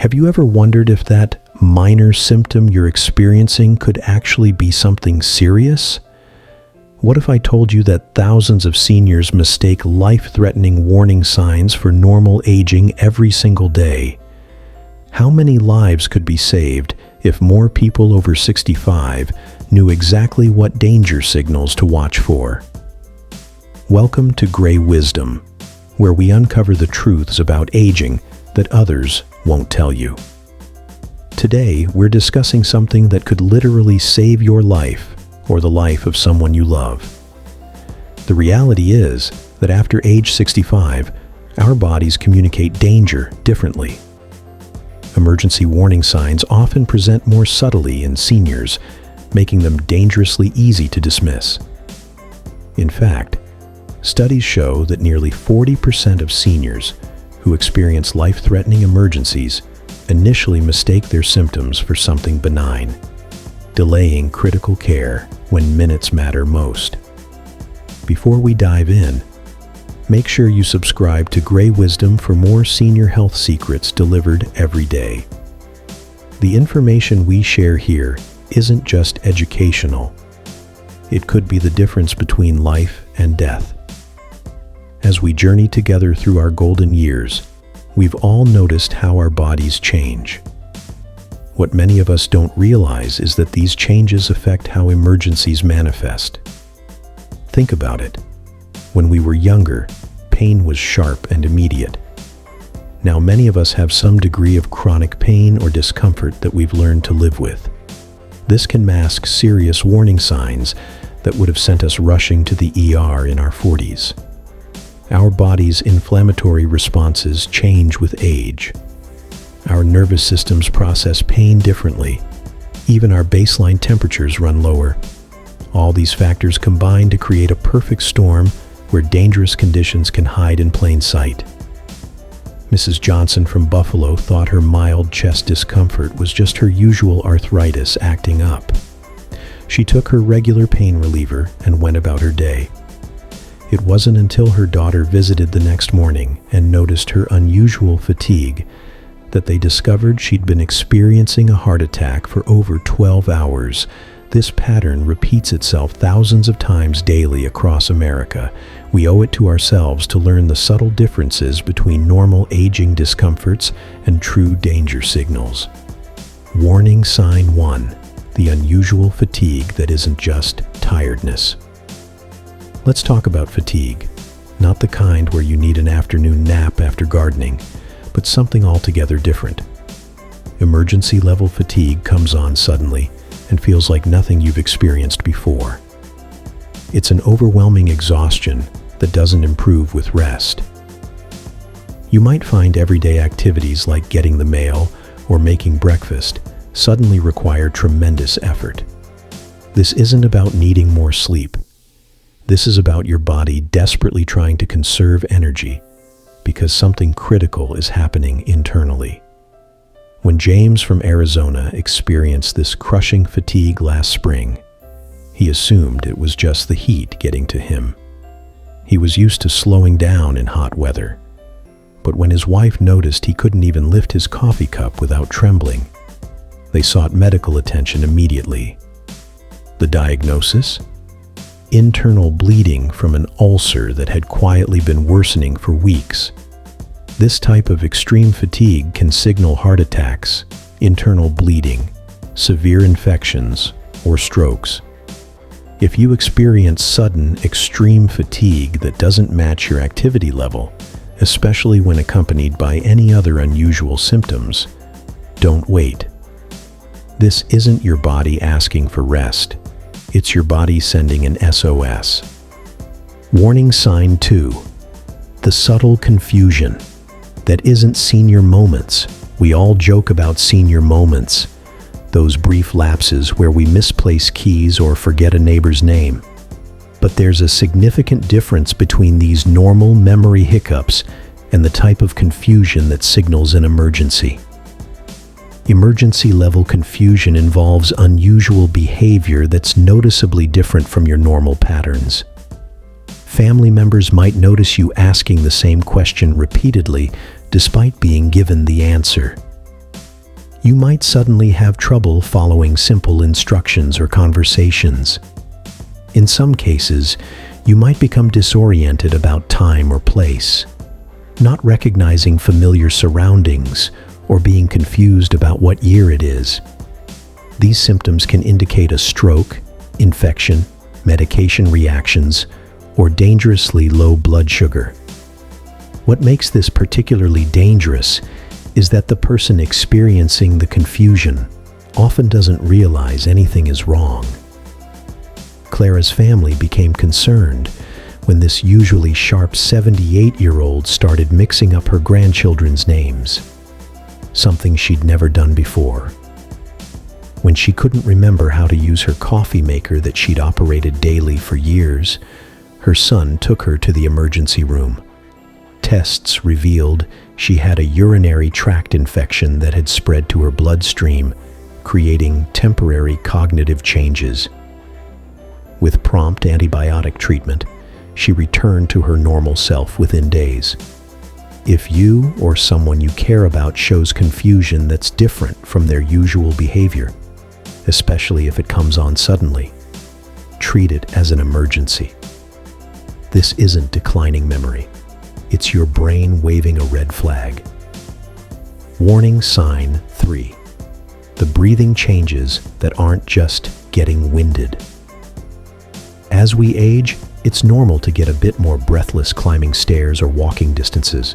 Have you ever wondered if that minor symptom you're experiencing could actually be something serious? What if I told you that thousands of seniors mistake life-threatening warning signs for normal aging every single day? How many lives could be saved if more people over 65 knew exactly what danger signals to watch for? Welcome to Gray Wisdom, where we uncover the truths about aging that others won't tell you. Today, we're discussing something that could literally save your life or the life of someone you love. The reality is that after age 65, our bodies communicate danger differently. Emergency warning signs often present more subtly in seniors, making them dangerously easy to dismiss. In fact, studies show that nearly 40% of seniors who experience life-threatening emergencies initially mistake their symptoms for something benign, delaying critical care when minutes matter most. Before we dive in, make sure you subscribe to Gray Wisdom for more senior health secrets delivered every day. The information we share here isn't just educational. It could be the difference between life and death. As we journey together through our golden years, we've all noticed how our bodies change. What many of us don't realize is that these changes affect how emergencies manifest. Think about it. When we were younger, pain was sharp and immediate. Now many of us have some degree of chronic pain or discomfort that we've learned to live with. This can mask serious warning signs that would have sent us rushing to the ER in our 40s. Our body's inflammatory responses change with age. Our nervous systems process pain differently. Even our baseline temperatures run lower. All these factors combine to create a perfect storm where dangerous conditions can hide in plain sight. Mrs. Johnson from Buffalo thought her mild chest discomfort was just her usual arthritis acting up. She took her regular pain reliever and went about her day. It wasn't until her daughter visited the next morning and noticed her unusual fatigue that they discovered she'd been experiencing a heart attack for over 12 hours. This pattern repeats itself thousands of times daily across America. We owe it to ourselves to learn the subtle differences between normal aging discomforts and true danger signals. Warning sign 1: the unusual fatigue that isn't just tiredness. Let's talk about fatigue, not the kind where you need an afternoon nap after gardening, but something altogether different. Emergency-level fatigue comes on suddenly and feels like nothing you've experienced before. It's an overwhelming exhaustion that doesn't improve with rest. You might find everyday activities like getting the mail or making breakfast suddenly require tremendous effort. This isn't about needing more sleep. This is about your body desperately trying to conserve energy because something critical is happening internally. When James from Arizona experienced this crushing fatigue last spring, he assumed it was just the heat getting to him. He was used to slowing down in hot weather, but when his wife noticed he couldn't even lift his coffee cup without trembling, they sought medical attention immediately. The diagnosis? Internal bleeding from an ulcer that had quietly been worsening for weeks. This type of extreme fatigue can signal heart attacks, internal bleeding, severe infections, or strokes. If you experience sudden, extreme fatigue that doesn't match your activity level, especially when accompanied by any other unusual symptoms, don't wait. This isn't your body asking for rest. It's your body sending an SOS. Warning sign 2: the subtle confusion. That isn't senior moments. We all joke about senior moments, those brief lapses where we misplace keys or forget a neighbor's name. But there's a significant difference between these normal memory hiccups and the type of confusion that signals an emergency. Emergency-level confusion involves unusual behavior that's noticeably different from your normal patterns. Family members might notice you asking the same question repeatedly despite being given the answer. You might suddenly have trouble following simple instructions or conversations. In some cases, you might become disoriented about time or place, not recognizing familiar surroundings or being confused about what year it is. These symptoms can indicate a stroke, infection, medication reactions, or dangerously low blood sugar. What makes this particularly dangerous is that the person experiencing the confusion often doesn't realize anything is wrong. Clara's family became concerned when this usually sharp 78-year-old started mixing up her grandchildren's names, something she'd never done before. When she couldn't remember how to use her coffee maker that she'd operated daily for years, her son took her to the emergency room. Tests revealed she had a urinary tract infection that had spread to her bloodstream, creating temporary cognitive changes. With prompt antibiotic treatment, she returned to her normal self within days. If you or someone you care about shows confusion that's different from their usual behavior, especially if it comes on suddenly, treat it as an emergency. This isn't declining memory. It's your brain waving a red flag. Warning sign 3. The breathing changes that aren't just getting winded. As we age, it's normal to get a bit more breathless climbing stairs or walking distances.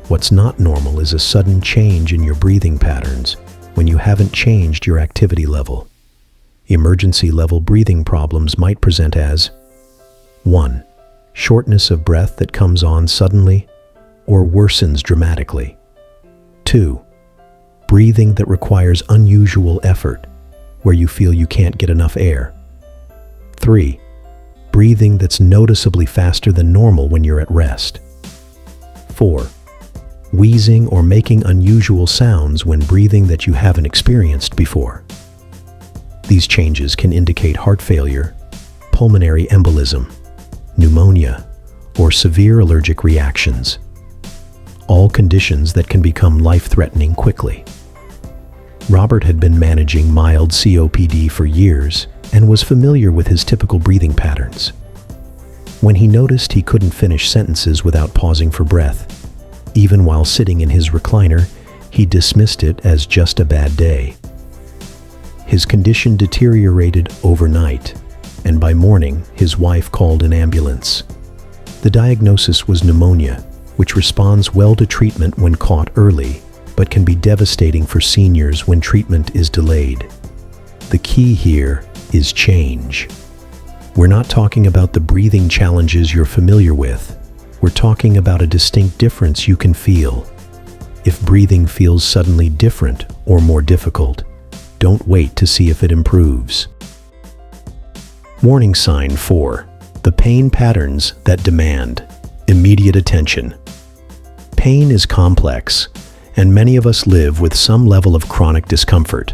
What's not normal is a sudden change in your breathing patterns when you haven't changed your activity level. Emergency level breathing problems might present as 1. Shortness of breath that comes on suddenly or worsens dramatically. 2. Breathing that requires unusual effort, where you feel you can't get enough air. 3. Breathing that's noticeably faster than normal when you're at rest. 4. Wheezing or making unusual sounds when breathing that you haven't experienced before. These changes can indicate heart failure, pulmonary embolism, pneumonia, or severe allergic reactions. All conditions that can become life-threatening quickly. Robert had been managing mild COPD for years and was familiar with his typical breathing patterns. When he noticed he couldn't finish sentences without pausing for breath, even while sitting in his recliner, he dismissed it as just a bad day. His condition deteriorated overnight, and by morning, his wife called an ambulance. The diagnosis was pneumonia, which responds well to treatment when caught early, but can be devastating for seniors when treatment is delayed. The key here is change. We're not talking about the breathing challenges you're familiar with. We're talking about a distinct difference you can feel. If breathing feels suddenly different or more difficult, don't wait to see if it improves. Warning sign 4. The pain patterns that demand immediate attention. Pain is complex, and many of us live with some level of chronic discomfort.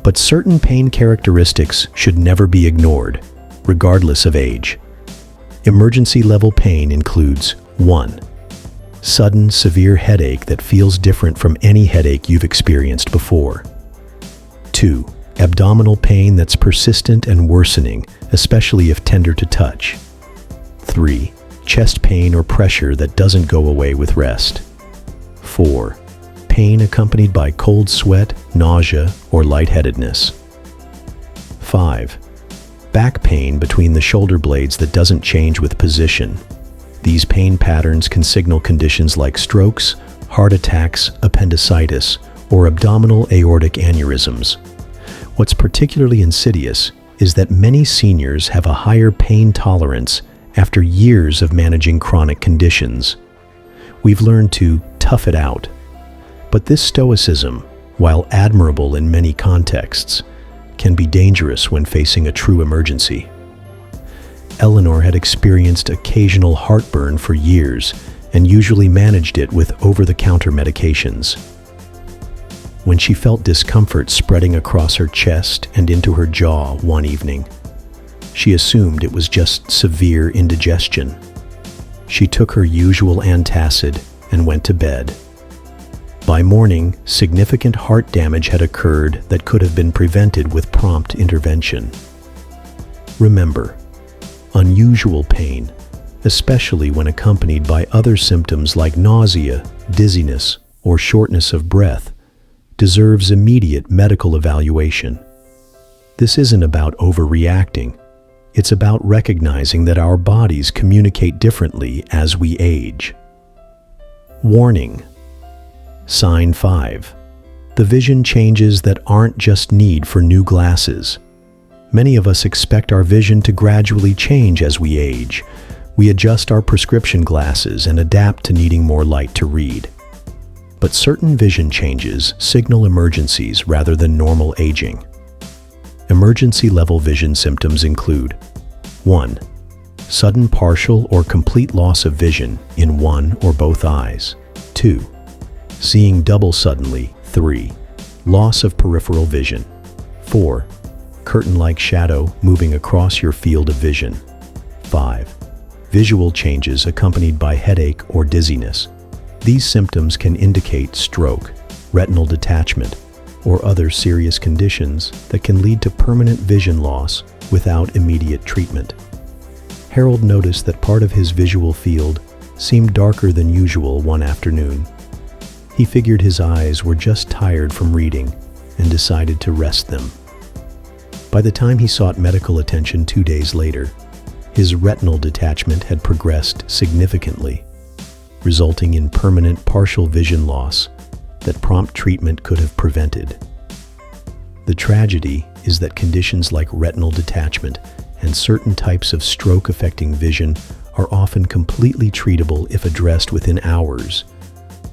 But certain pain characteristics should never be ignored, regardless of age. Emergency level pain includes 1. Sudden, severe headache that feels different from any headache you've experienced before. 2. Abdominal pain that's persistent and worsening, especially if tender to touch. 3. Chest pain or pressure that doesn't go away with rest. 4. Pain accompanied by cold sweat, nausea, or lightheadedness. 5. Back pain between the shoulder blades that doesn't change with position. These pain patterns can signal conditions like strokes, heart attacks, appendicitis, or abdominal aortic aneurysms. What's particularly insidious is that many seniors have a higher pain tolerance after years of managing chronic conditions. We've learned to tough it out. But this stoicism, while admirable in many contexts, can be dangerous when facing a true emergency. Eleanor had experienced occasional heartburn for years and usually managed it with over-the-counter medications. When she felt discomfort spreading across her chest and into her jaw one evening, she assumed it was just severe indigestion. She took her usual antacid and went to bed. By morning, significant heart damage had occurred that could have been prevented with prompt intervention. Remember, unusual pain, especially when accompanied by other symptoms like nausea, dizziness, or shortness of breath, deserves immediate medical evaluation. This isn't about overreacting. It's about recognizing that our bodies communicate differently as we age. Warning. Sign 5. The vision changes that aren't just need for new glasses. Many of us expect our vision to gradually change as we age. We adjust our prescription glasses and adapt to needing more light to read. But certain vision changes signal emergencies rather than normal aging. Emergency-level vision symptoms include 1. Sudden partial or complete loss of vision in one or both eyes. 2. Seeing double suddenly. 3. Loss of peripheral vision. 4. Curtain-like shadow moving across your field of vision. 5. Visual changes accompanied by headache or dizziness. These symptoms can indicate stroke, retinal detachment, or other serious conditions that can lead to permanent vision loss without immediate treatment. Harold noticed that part of his visual field seemed darker than usual one afternoon. He figured his eyes were just tired from reading and decided to rest them. By the time he sought medical attention 2 days later, his retinal detachment had progressed significantly, resulting in permanent partial vision loss that prompt treatment could have prevented. The tragedy is that conditions like retinal detachment and certain types of stroke affecting vision are often completely treatable if addressed within hours,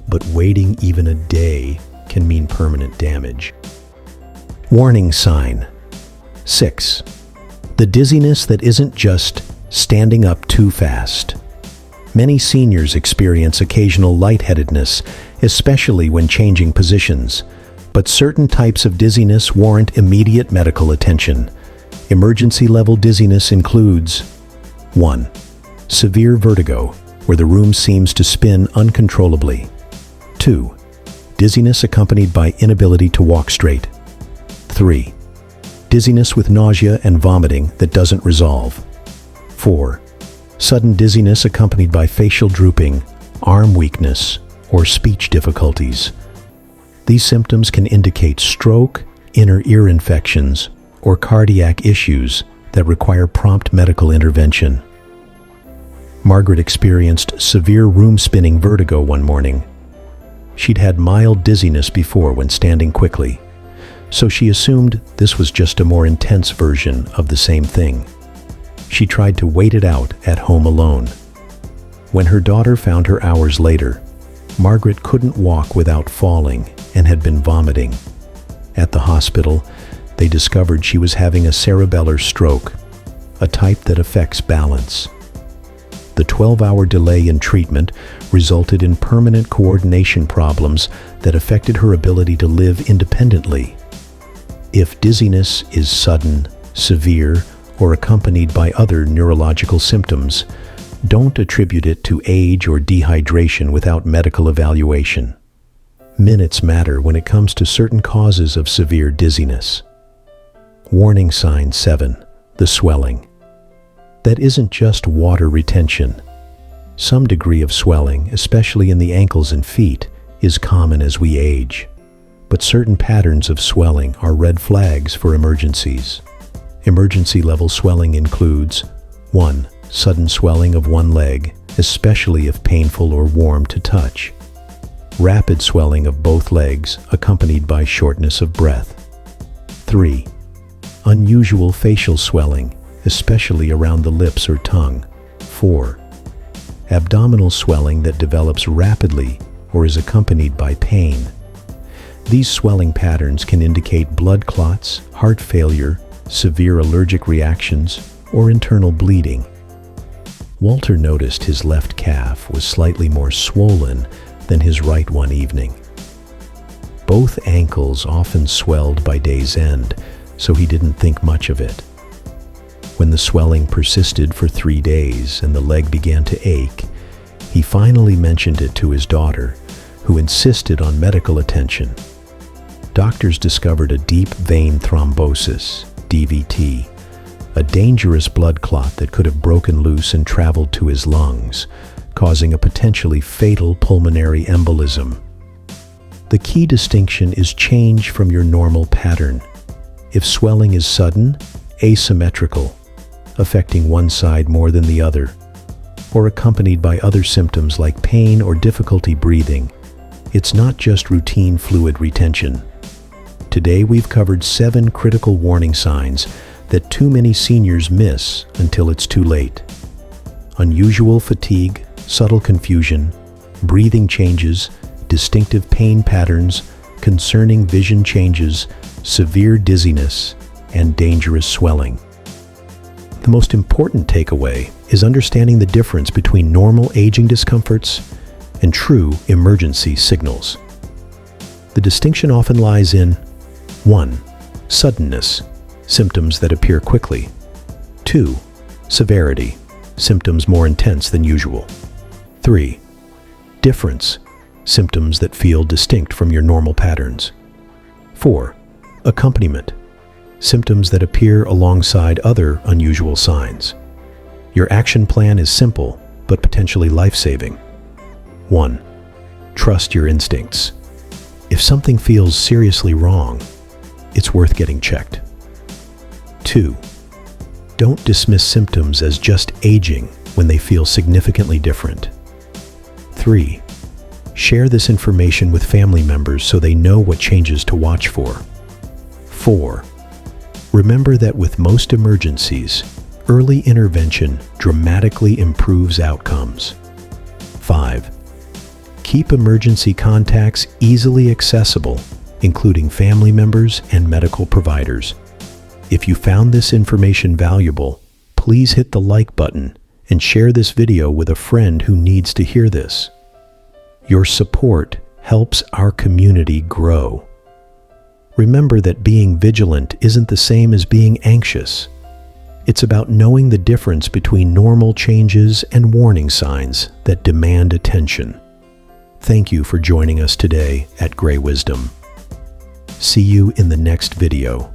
but waiting even a day can mean permanent damage. Warning sign. 6. The dizziness that isn't just standing up too fast. Many seniors experience occasional lightheadedness, especially when changing positions, but certain types of dizziness warrant immediate medical attention. Emergency-level dizziness includes 1. Severe vertigo, where the room seems to spin uncontrollably. 2. Dizziness accompanied by inability to walk straight. 3. Dizziness with nausea and vomiting that doesn't resolve. 4. Sudden dizziness accompanied by facial drooping, arm weakness, or speech difficulties. These symptoms can indicate stroke, inner ear infections, or cardiac issues that require prompt medical intervention. Margaret experienced severe room-spinning vertigo one morning. She'd had mild dizziness before when standing quickly, so she assumed this was just a more intense version of the same thing. She tried to wait it out at home alone. When her daughter found her hours later, Margaret couldn't walk without falling and had been vomiting. At the hospital, they discovered she was having a cerebellar stroke, a type that affects balance. The 12-hour delay in treatment resulted in permanent coordination problems that affected her ability to live independently. If dizziness is sudden, severe, or accompanied by other neurological symptoms, don't attribute it to age or dehydration without medical evaluation. Minutes matter when it comes to certain causes of severe dizziness. Warning sign 7. The swelling. That isn't just water retention. Some degree of swelling, especially in the ankles and feet, is common as we age. But certain patterns of swelling are red flags for emergencies. Emergency-level swelling includes 1. Sudden swelling of one leg, especially if painful or warm to touch. Rapid swelling of both legs, accompanied by shortness of breath. 3. Unusual facial swelling, especially around the lips or tongue. 4. Abdominal swelling that develops rapidly or is accompanied by pain. These swelling patterns can indicate blood clots, heart failure, severe allergic reactions, or internal bleeding. Walter noticed his left calf was slightly more swollen than his right one evening. Both ankles often swelled by day's end, so he didn't think much of it. When the swelling persisted for 3 days and the leg began to ache, he finally mentioned it to his daughter, who insisted on medical attention. Doctors discovered a deep vein thrombosis, DVT, a dangerous blood clot that could have broken loose and traveled to his lungs, causing a potentially fatal pulmonary embolism. The key distinction is change from your normal pattern. If swelling is sudden, asymmetrical, affecting one side more than the other, or accompanied by other symptoms like pain or difficulty breathing, it's not just routine fluid retention. Today we've covered 7 critical warning signs that too many seniors miss until it's too late. Unusual fatigue, subtle confusion, breathing changes, distinctive pain patterns, concerning vision changes, severe dizziness, and dangerous swelling. The most important takeaway is understanding the difference between normal aging discomforts and true emergency signals. The distinction often lies in 1. Suddenness, symptoms that appear quickly. 2. Severity, symptoms more intense than usual. 3. Difference, symptoms that feel distinct from your normal patterns. 4. Accompaniment, symptoms that appear alongside other unusual signs. Your action plan is simple, but potentially life-saving. 1. Trust your instincts. If something feels seriously wrong, it's worth getting checked. 2. Don't dismiss symptoms as just aging when they feel significantly different. 3. Share this information with family members so they know what changes to watch for. 4. Remember that with most emergencies, early intervention dramatically improves outcomes. 5. Keep emergency contacts easily accessible, including family members and medical providers. If you found this information valuable, please hit the like button and share this video with a friend who needs to hear this. Your support helps our community grow. Remember that being vigilant isn't the same as being anxious. It's about knowing the difference between normal changes and warning signs that demand attention. Thank you for joining us today at Grey Wisdom. See you in the next video.